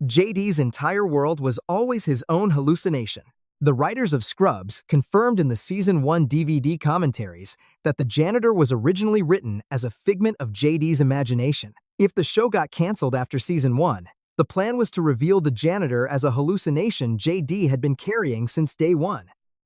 JD's entire world was always his own hallucination. The writers of Scrubs confirmed in the Season 1 DVD commentaries that the janitor was originally written as a figment of JD's imagination. If the show got canceled after Season 1, the plan was to reveal the janitor as a hallucination JD had been carrying since day one.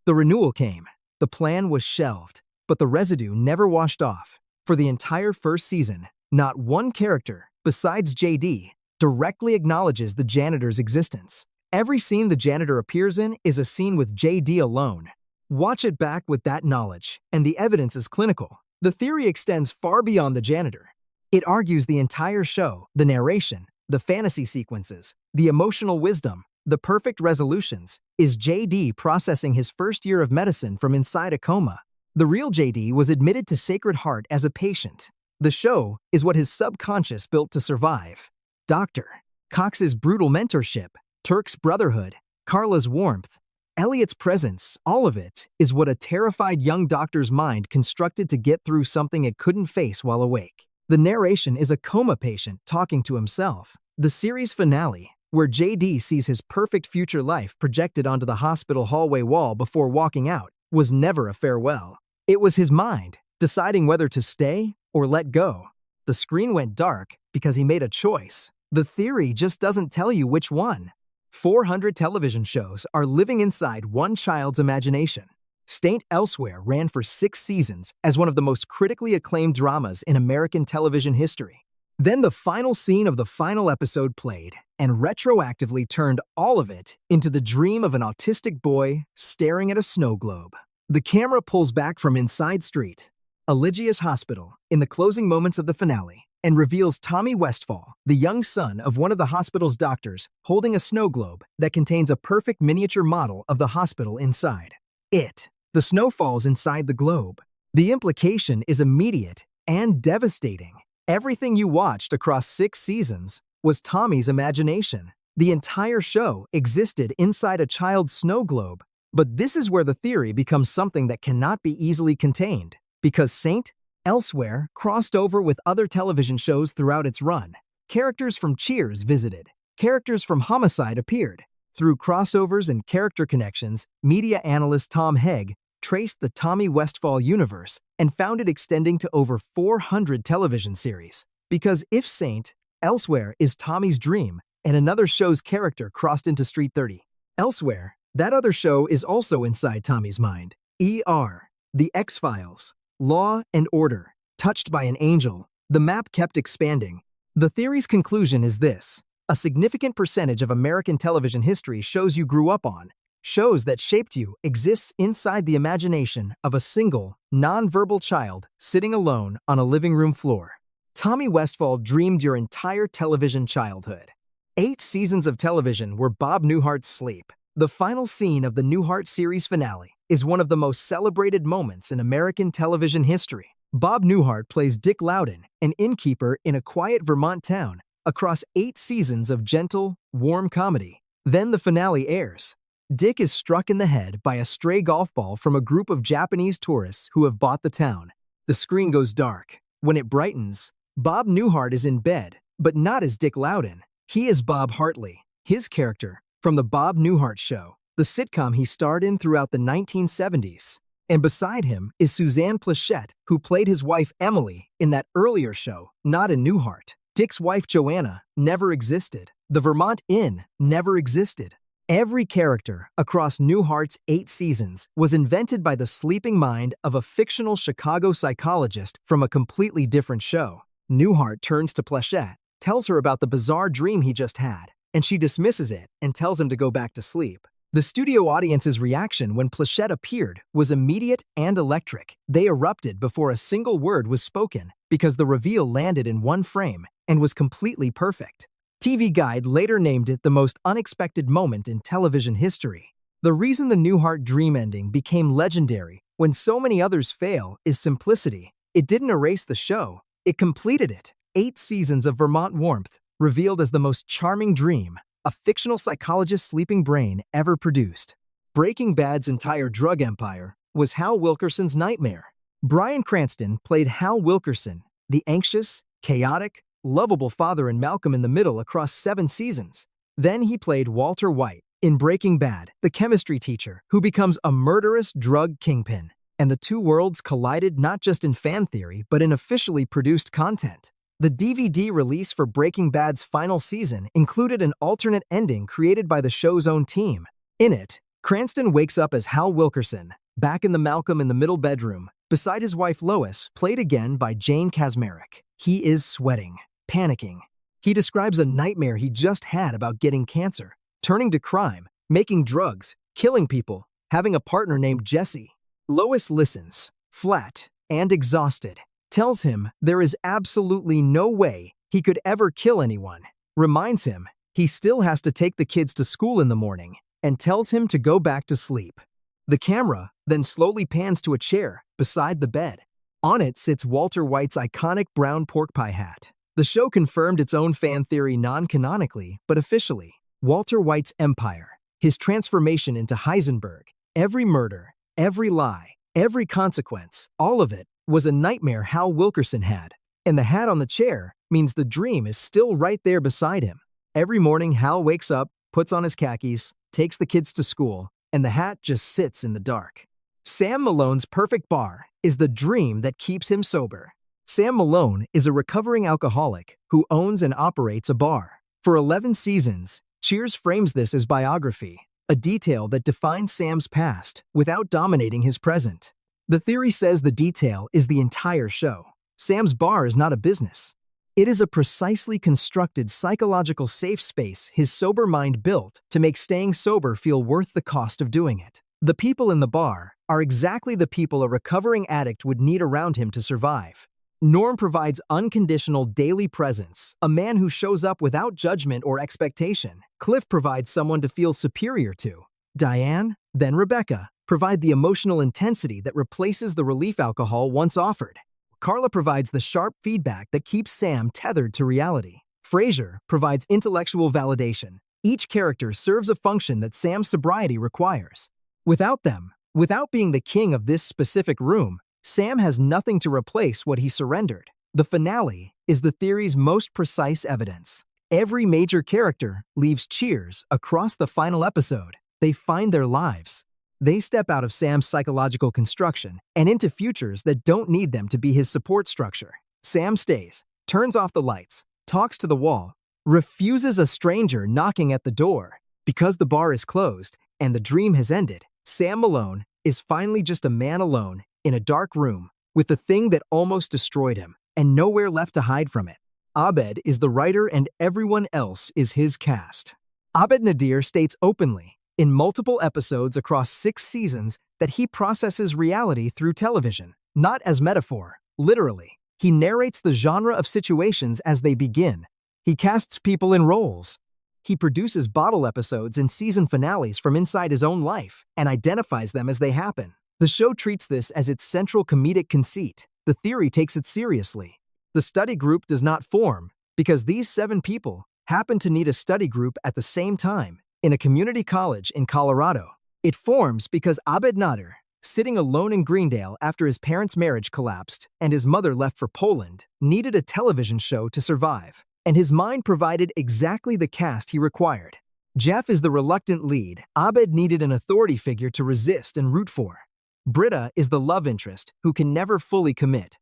The renewal came. The plan was shelved, but the residue never washed off. For the entire first season, not one character, besides JD, directly acknowledges the janitor's existence. Every scene the janitor appears in is a scene with JD alone. Watch it back with that knowledge, and the evidence is clinical. The theory extends far beyond the janitor. It argues the entire show, the narration, the fantasy sequences, the emotional wisdom, the perfect resolutions, is JD processing his first year of medicine from inside a coma. The real JD was admitted to Sacred Heart as a patient. The show is what his subconscious built to survive. Dr. Cox's brutal mentorship, Turk's brotherhood, Carla's warmth, Elliot's presence, all of it is what a terrified young doctor's mind constructed to get through something it couldn't face while awake. The narration is a coma patient talking to himself. The series finale, where JD sees his perfect future life projected onto the hospital hallway wall before walking out, was never a farewell. It was his mind, deciding whether to stay or let go. The screen went dark because he made a choice. The theory just doesn't tell you which one. 400 television shows are living inside one child's imagination. Saint Elsewhere ran for 6 seasons as one of the most critically acclaimed dramas in American television history. Then the final scene of the final episode played and retroactively turned all of it into the dream of an autistic boy staring at a snow globe. The camera pulls back from Inside Street, Eligia's hospital, in the closing moments of the finale, and reveals Tommy Westfall, the young son of one of the hospital's doctors, holding a snow globe that contains a perfect miniature model of the hospital inside. The snow falls inside the globe. The implication is immediate and devastating. Everything you watched across 6 seasons was Tommy's imagination. The entire show existed inside a child's snow globe. But this is where the theory becomes something that cannot be easily contained, because Saint Elsewhere crossed over with other television shows throughout its run. Characters from Cheers visited. Characters from Homicide appeared. Through crossovers and character connections, media analyst Tom Haig traced the Tommy Westfall universe and found it extending to over 400 television series. Because if Saint Elsewhere is Tommy's dream and another show's character crossed into Street 30, Elsewhere, that other show is also inside Tommy's mind. ER, The X-Files, Law and Order, Touched by an Angel. The map kept expanding. The theory's conclusion is this: a significant percentage of American television history shows you grew up on, shows that shaped you, exists inside the imagination of a single, non-verbal child sitting alone on a living room floor. Tommy Westfall dreamed your entire television childhood. 8 seasons of television were Bob Newhart's sleep. The final scene of the Newhart series finale is one of the most celebrated moments in American television history. Bob Newhart plays Dick Loudon, an innkeeper in a quiet Vermont town, across 8 seasons of gentle, warm comedy. Then the finale airs. Dick is struck in the head by a stray golf ball from a group of Japanese tourists who have bought the town. The screen goes dark. When it brightens, Bob Newhart is in bed, but not as Dick Loudon. He is Bob Hartley, his character from The Bob Newhart Show, the sitcom he starred in throughout the 1970s. And beside him is Suzanne Pleshette, who played his wife Emily in that earlier show, not in Newhart. Dick's wife Joanna never existed. The Vermont Inn never existed. Every character across Newhart's 8 seasons was invented by the sleeping mind of a fictional Chicago psychologist from a completely different show. Newhart turns to Pleshette, tells her about the bizarre dream he just had, and she dismisses it and tells him to go back to sleep. The studio audience's reaction when Pleshette appeared was immediate and electric. They erupted before a single word was spoken because the reveal landed in one frame and was completely perfect. TV Guide later named it the most unexpected moment in television history. The reason the Newhart dream ending became legendary when so many others fail is simplicity. It didn't erase the show, it completed it. 8 seasons of Vermont warmth, revealed as the most charming dream a fictional psychologist's sleeping brain ever produced. Breaking Bad's entire drug empire was Hal Wilkerson's nightmare. Bryan Cranston played Hal Wilkerson, the anxious, chaotic, lovable father in Malcolm in the Middle across 7 seasons. Then he played Walter White in Breaking Bad, the chemistry teacher who becomes a murderous drug kingpin. And the two worlds collided not just in fan theory, but in officially produced content. The DVD release for Breaking Bad's final season included an alternate ending created by the show's own team. In it, Cranston wakes up as Hal Wilkerson, back in the Malcolm in the Middle bedroom, beside his wife Lois, played again by Jane Kasmerick. He is sweating, panicking. He describes a nightmare he just had about getting cancer, turning to crime, making drugs, killing people, having a partner named Jesse. Lois listens, flat and exhausted, tells him there is absolutely no way he could ever kill anyone, reminds him he still has to take the kids to school in the morning, and tells him to go back to sleep. The camera then slowly pans to a chair beside the bed. On it sits Walter White's iconic brown pork pie hat. The show confirmed its own fan theory non-canonically, but officially. Walter White's empire, his transformation into Heisenberg, every murder, every lie, every consequence, all of it was a nightmare Hal Wilkerson had. And the hat on the chair means the dream is still right there beside him. Every morning, Hal wakes up, puts on his khakis, takes the kids to school, and the hat just sits in the dark. Sam Malone's perfect bar is the dream that keeps him sober. Sam Malone is a recovering alcoholic who owns and operates a bar. For 11 seasons, Cheers frames this as biography, a detail that defines Sam's past without dominating his present. The theory says the detail is the entire show. Sam's bar is not a business. It is a precisely constructed psychological safe space his sober mind built to make staying sober feel worth the cost of doing it. The people in the bar are exactly the people a recovering addict would need around him to survive. Norm provides unconditional daily presence, a man who shows up without judgment or expectation. Cliff provides someone to feel superior to. Diane, then Rebecca, provide the emotional intensity that replaces the relief alcohol once offered. Carla provides the sharp feedback that keeps Sam tethered to reality. Frasier provides intellectual validation. Each character serves a function that Sam's sobriety requires. Without them, without being the king of this specific room, Sam has nothing to replace what he surrendered. The finale is the theory's most precise evidence. Every major character leaves Cheers across the final episode. They find their lives. They step out of Sam's psychological construction and into futures that don't need them to be his support structure. Sam stays, turns off the lights, talks to the wall, refuses a stranger knocking at the door. Because the bar is closed and the dream has ended, Sam Malone is finally just a man alone in a dark room with the thing that almost destroyed him and nowhere left to hide from it. Abed is the writer and everyone else is his cast. Abed Nadir states openly in multiple episodes across 6 seasons that he processes reality through television, not as metaphor, literally. He narrates the genre of situations as they begin. He casts people in roles. He produces bottle episodes and season finales from inside his own life and identifies them as they happen. The show treats this as its central comedic conceit. The theory takes it seriously. The study group does not form because these 7 people happen to need a study group at the same time in a community college in Colorado. It forms because Abed Nader, sitting alone in Greendale after his parents' marriage collapsed and his mother left for Poland, needed a television show to survive, and his mind provided exactly the cast he required. Jeff is the reluctant lead. Abed needed an authority figure to resist and root for. Britta is the love interest who can never fully commit.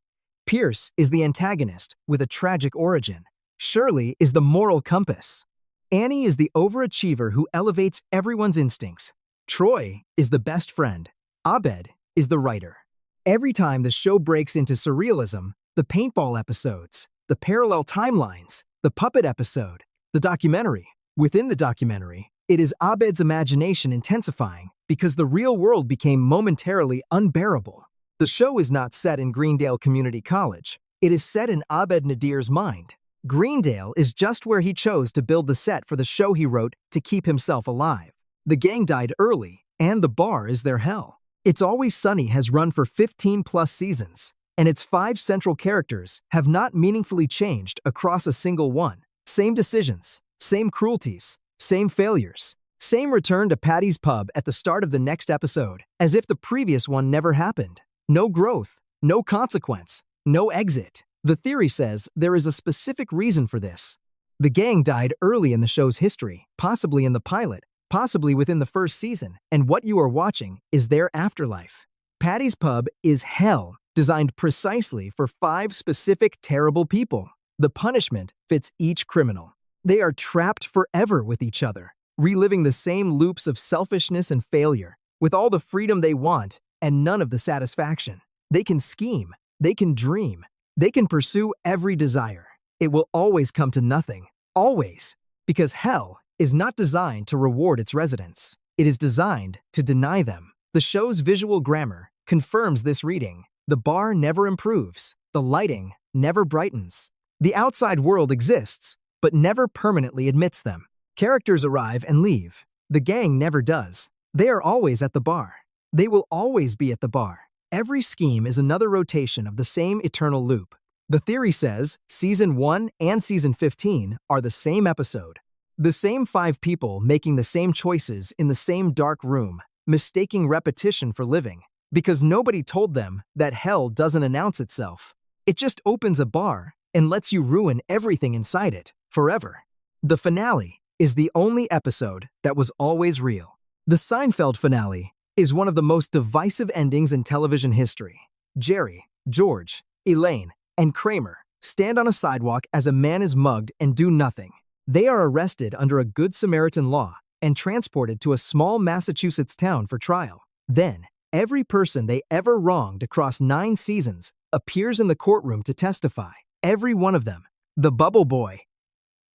Pierce is the antagonist with a tragic origin. Shirley is the moral compass. Annie is the overachiever who elevates everyone's instincts. Troy is the best friend. Abed is the writer. Every time the show breaks into surrealism, the paintball episodes, the parallel timelines, the puppet episode, the documentary. Within the documentary, it is Abed's imagination intensifying because the real world became momentarily unbearable. The show is not set in Greendale Community College. It is set in Abed Nadir's mind. Greendale is just where he chose to build the set for the show he wrote to keep himself alive. The gang died early, and the bar is their hell. It's Always Sunny has run for 15-plus seasons, and its 5 central characters have not meaningfully changed across a single one. Same decisions, same cruelties, same failures, same return to Patty's pub at the start of the next episode, as if the previous one never happened. No growth, no consequence, no exit. The theory says there is a specific reason for this. The gang died early in the show's history, possibly in the pilot, possibly within the first season, and what you are watching is their afterlife. Patty's Pub is hell, designed precisely for 5 specific terrible people. The punishment fits each criminal. They are trapped forever with each other, reliving the same loops of selfishness and failure, with all the freedom they want and none of the satisfaction. They can scheme, they can dream, they can pursue every desire. It will always come to nothing, always, because hell is not designed to reward its residents. It is designed to deny them. The show's visual grammar confirms this reading. The bar never improves. The lighting never brightens. The outside world exists, but never permanently admits them. Characters arrive and leave. The gang never does. They are always at the bar. They will always be at the bar. Every scheme is another rotation of the same eternal loop. The theory says Season 1 and Season 15 are the same episode. The same 5 people making the same choices in the same dark room, mistaking repetition for living, because nobody told them that hell doesn't announce itself. It just opens a bar and lets you ruin everything inside it, forever. The finale is the only episode that was always real. The Seinfeld finale is one of the most divisive endings in television history. Jerry, George, Elaine, and Kramer stand on a sidewalk as a man is mugged and do nothing. They are arrested under a Good Samaritan law and transported to a small Massachusetts town for trial. Then, every person they ever wronged across 9 seasons appears in the courtroom to testify. Every one of them. The Bubble Boy,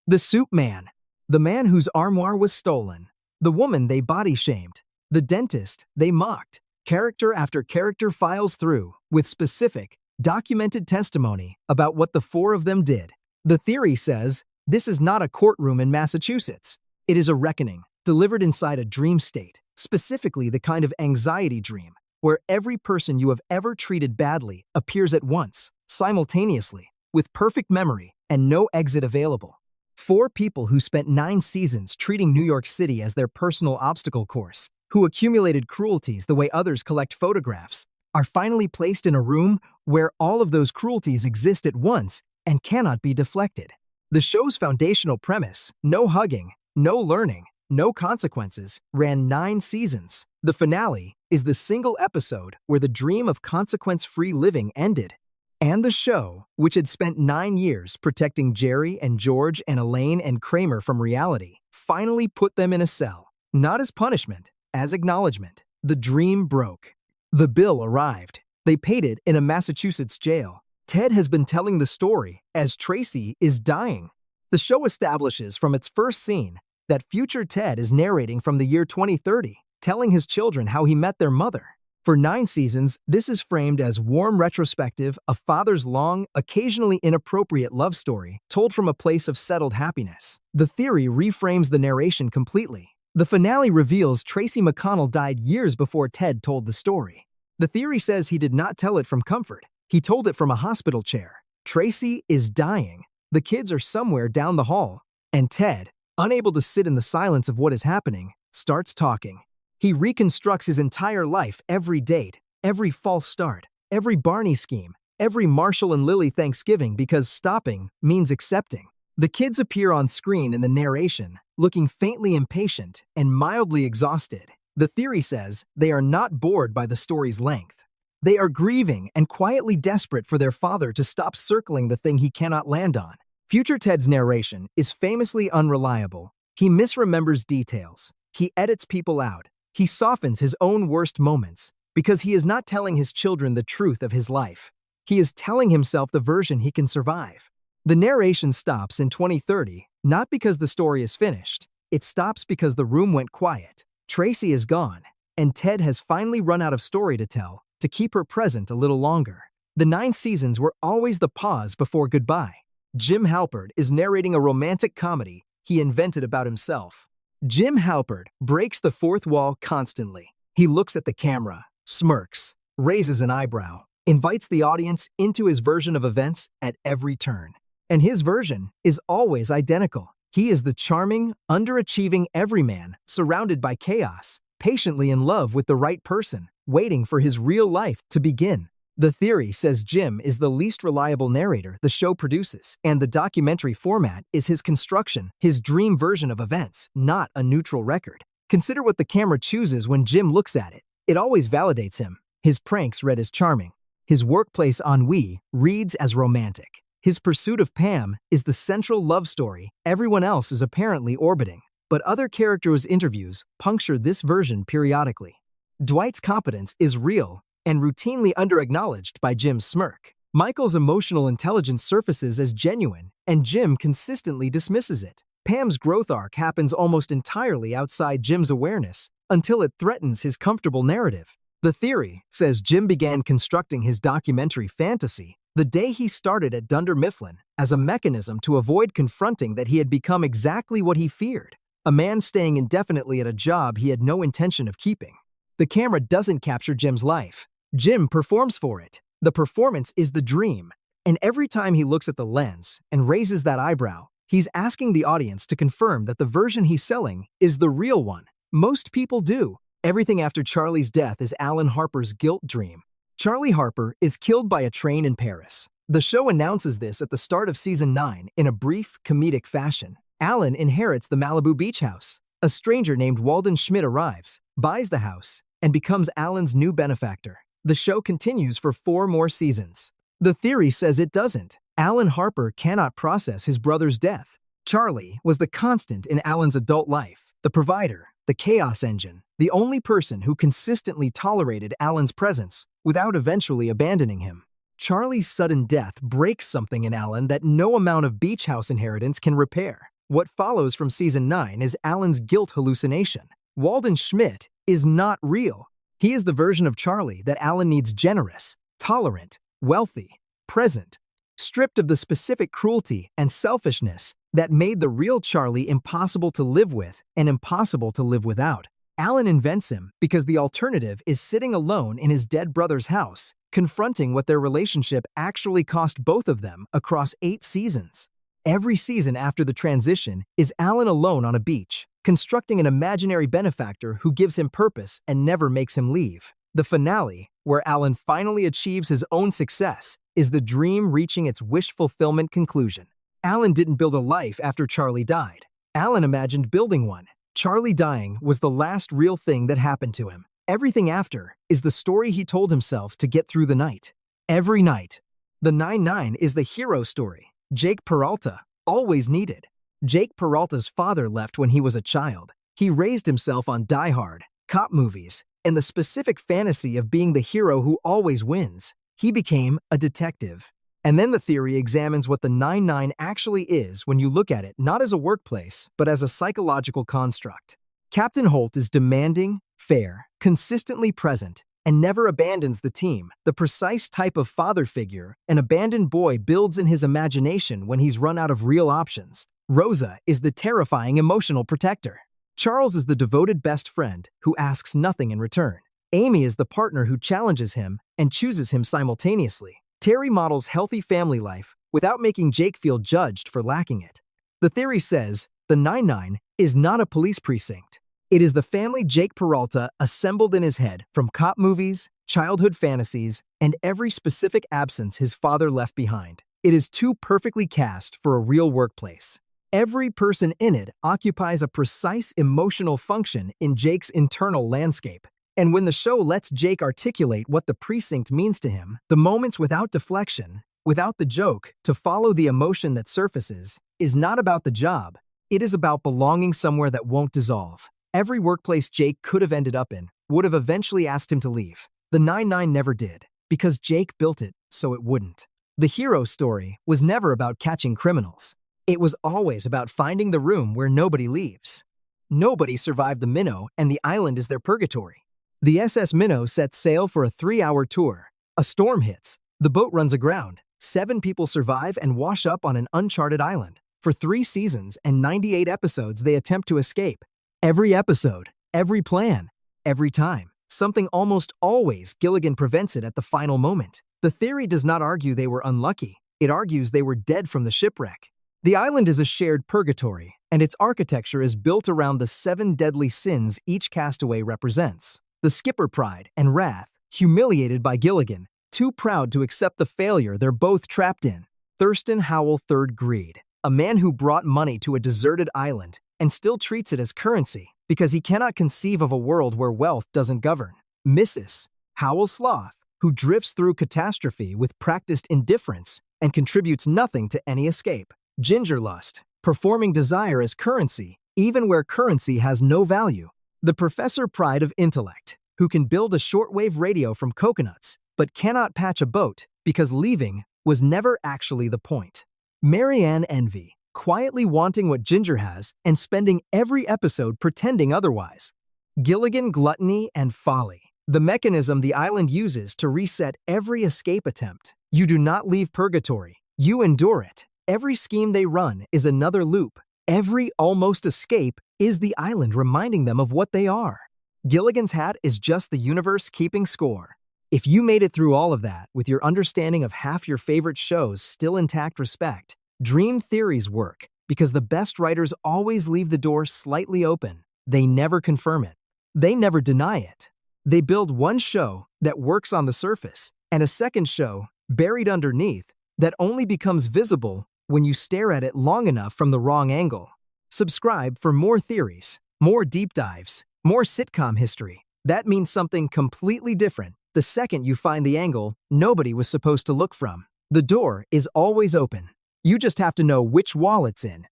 the Soup Man, the man whose armoire was stolen, the woman they body-shamed, the dentist they mocked. Character after character files through with specific, documented testimony about what the 4 of them did. The theory says this is not a courtroom in Massachusetts. It is a reckoning, delivered inside a dream state, specifically the kind of anxiety dream, where every person you have ever treated badly appears at once, simultaneously, with perfect memory and no exit available. 4 people who spent 9 seasons treating New York City as their personal obstacle course, who accumulated cruelties the way others collect photographs, are finally placed in a room where all of those cruelties exist at once and cannot be deflected. The show's foundational premise, no hugging, no learning, no consequences, ran 9 seasons. The finale is the single episode where the dream of consequence-free living ended. And the show, which had spent 9 years protecting Jerry and George and Elaine and Kramer from reality, finally put them in a cell. Not as punishment, as acknowledgement. The dream broke. The bill arrived. They paid it in a Massachusetts jail. Ted has been telling the story as Tracy is dying. The show establishes from its first scene that future Ted is narrating from the year 2030, telling his children how he met their mother. For 9 seasons, this is framed as warm retrospective, a father's long, occasionally inappropriate love story told from a place of settled happiness. The theory reframes the narration completely. The finale reveals Tracy McConnell died years before Ted told the story. The theory says he did not tell it from comfort. He told it from a hospital chair. Tracy is dying. The kids are somewhere down the hall. And Ted, unable to sit in the silence of what is happening, starts talking. He reconstructs his entire life, every date, every false start, every Barney scheme, every Marshall and Lily Thanksgiving, because stopping means accepting. The kids appear on screen in the narration, looking faintly impatient and mildly exhausted. The theory says they are not bored by the story's length. They are grieving and quietly desperate for their father to stop circling the thing he cannot land on. Future Ted's narration is famously unreliable. He misremembers details. He edits people out. He softens his own worst moments because he is not telling his children the truth of his life. He is telling himself the version he can survive. The narration stops in 2030, not because the story is finished. It stops because the room went quiet. Tracy is gone, and Ted has finally run out of story to tell to keep her present a little longer. The 9 seasons were always the pause before goodbye. Jim Halpert is narrating a romantic comedy he invented about himself. Jim Halpert breaks the 4th wall constantly. He looks at the camera, smirks, raises an eyebrow, invites the audience into his version of events at every turn. And his version is always identical. He is the charming, underachieving everyman surrounded by chaos, patiently in love with the right person, waiting for his real life to begin. The theory says Jim is the least reliable narrator the show produces, and the documentary format is his construction, his dream version of events, not a neutral record. Consider what the camera chooses when Jim looks at it. It always validates him. His pranks read as charming. His workplace ennui reads as romantic. His pursuit of Pam is the central love story everyone else is apparently orbiting. But other characters' interviews puncture this version periodically. Dwight's competence is real and routinely underacknowledged by Jim's smirk. Michael's emotional intelligence surfaces as genuine, and Jim consistently dismisses it. Pam's growth arc happens almost entirely outside Jim's awareness until it threatens his comfortable narrative. The theory says Jim began constructing his documentary fantasy the day he started at Dunder Mifflin as a mechanism to avoid confronting that he had become exactly what he feared, a man staying indefinitely at a job he had no intention of keeping. The camera doesn't capture Jim's life. Jim performs for it. The performance is the dream. And every time he looks at the lens and raises that eyebrow, he's asking the audience to confirm that the version he's selling is the real one. Most people do. Everything after Charlie's death is Alan Harper's guilt dream. Charlie Harper is killed by a train in Paris. The show announces this at the start of season 9 in a brief, comedic fashion. Alan inherits the Malibu beach house. A stranger named Walden Schmidt arrives, buys the house, and becomes Alan's new benefactor. The show continues for 4 more seasons. The theory says it doesn't. Alan Harper cannot process his brother's death. Charlie was the constant in Alan's adult life, the provider, the chaos engine, the only person who consistently tolerated Alan's presence without eventually abandoning him. Charlie's sudden death breaks something in Alan that no amount of beach house inheritance can repair. What follows from season 9 is Alan's guilt hallucination. Walden Schmidt is not real. He is the version of Charlie that Alan needs: generous, tolerant, wealthy, present, stripped of the specific cruelty and selfishness that made the real Charlie impossible to live with and impossible to live without. Alan invents him because the alternative is sitting alone in his dead brother's house, confronting what their relationship actually cost both of them across 8 seasons. Every season after the transition is Alan alone on a beach, constructing an imaginary benefactor who gives him purpose and never makes him leave. The finale, where Alan finally achieves his own success, is the dream reaching its wish fulfillment conclusion. Alan didn't build a life after Charlie died. Alan imagined building one. Charlie dying was the last real thing that happened to him. Everything after is the story he told himself to get through the night. Every night. The 9-9 is the hero story. Jake Peralta, always needed. Jake Peralta's father left when he was a child. He raised himself on Die Hard, cop movies, and the specific fantasy of being the hero who always wins. He became a detective. And then the theory examines what the 9-9 actually is when you look at it not as a workplace, but as a psychological construct. Captain Holt is demanding, fair, consistently present, and never abandons the team, the precise type of father figure an abandoned boy builds in his imagination when he's run out of real options. Rosa is the terrifying emotional protector. Charles is the devoted best friend who asks nothing in return. Amy is the partner who challenges him and chooses him simultaneously. Terry models healthy family life without making Jake feel judged for lacking it. The theory says the 9-9 is not a police precinct. It is the family Jake Peralta assembled in his head from cop movies, childhood fantasies, and every specific absence his father left behind. It is too perfectly cast for a real workplace. Every person in it occupies a precise emotional function in Jake's internal landscape. And when the show lets Jake articulate what the precinct means to him, the moments without deflection, without the joke, to follow the emotion that surfaces, is not about the job. It is about belonging somewhere that won't dissolve. Every workplace Jake could have ended up in would have eventually asked him to leave. The 9-9 never did, because Jake built it so it wouldn't. The hero story was never about catching criminals. It was always about finding the room where nobody leaves. Nobody survived the Minnow, and the island is their purgatory. The SS Minnow sets sail for a 3-hour tour. A storm hits. The boat runs aground. 7 people survive and wash up on an uncharted island. For 3 seasons and 98 episodes, they attempt to escape. Every episode, every plan, every time. Something almost always Gilligan prevents it at the final moment. The theory does not argue they were unlucky. It argues they were dead from the shipwreck. The island is a shared purgatory, and its architecture is built around the 7 deadly sins each castaway represents. The skipper pride and wrath, humiliated by Gilligan, too proud to accept the failure they're both trapped in. Thurston Howell Third Greed, a man who brought money to a deserted island and still treats it as currency because he cannot conceive of a world where wealth doesn't govern. Mrs. Howell Sloth, who drifts through catastrophe with practiced indifference and contributes nothing to any escape. Gingerlust, performing desire as currency, even where currency has no value. The Professor Pride of Intellect, who can build a shortwave radio from coconuts, but cannot patch a boat because leaving was never actually the point. Marianne Envy, quietly wanting what Ginger has and spending every episode pretending otherwise. Gilligan Gluttony and Folly, the mechanism the island uses to reset every escape attempt. You do not leave purgatory, you endure it. Every scheme they run is another loop. Every almost escape is the island reminding them of what they are. Gilligan's Hat is just the universe keeping score. If you made it through all of that with your understanding of half your favorite shows still intact, respect. Dream theories work because the best writers always leave the door slightly open. They never confirm it. They never deny it. They build one show that works on the surface and a second show buried underneath that only becomes visible when you stare at it long enough from the wrong angle. Subscribe for more theories, more deep dives, more sitcom history. That means something completely different the second you find the angle nobody was supposed to look from. The door is always open. You just have to know which wall it's in.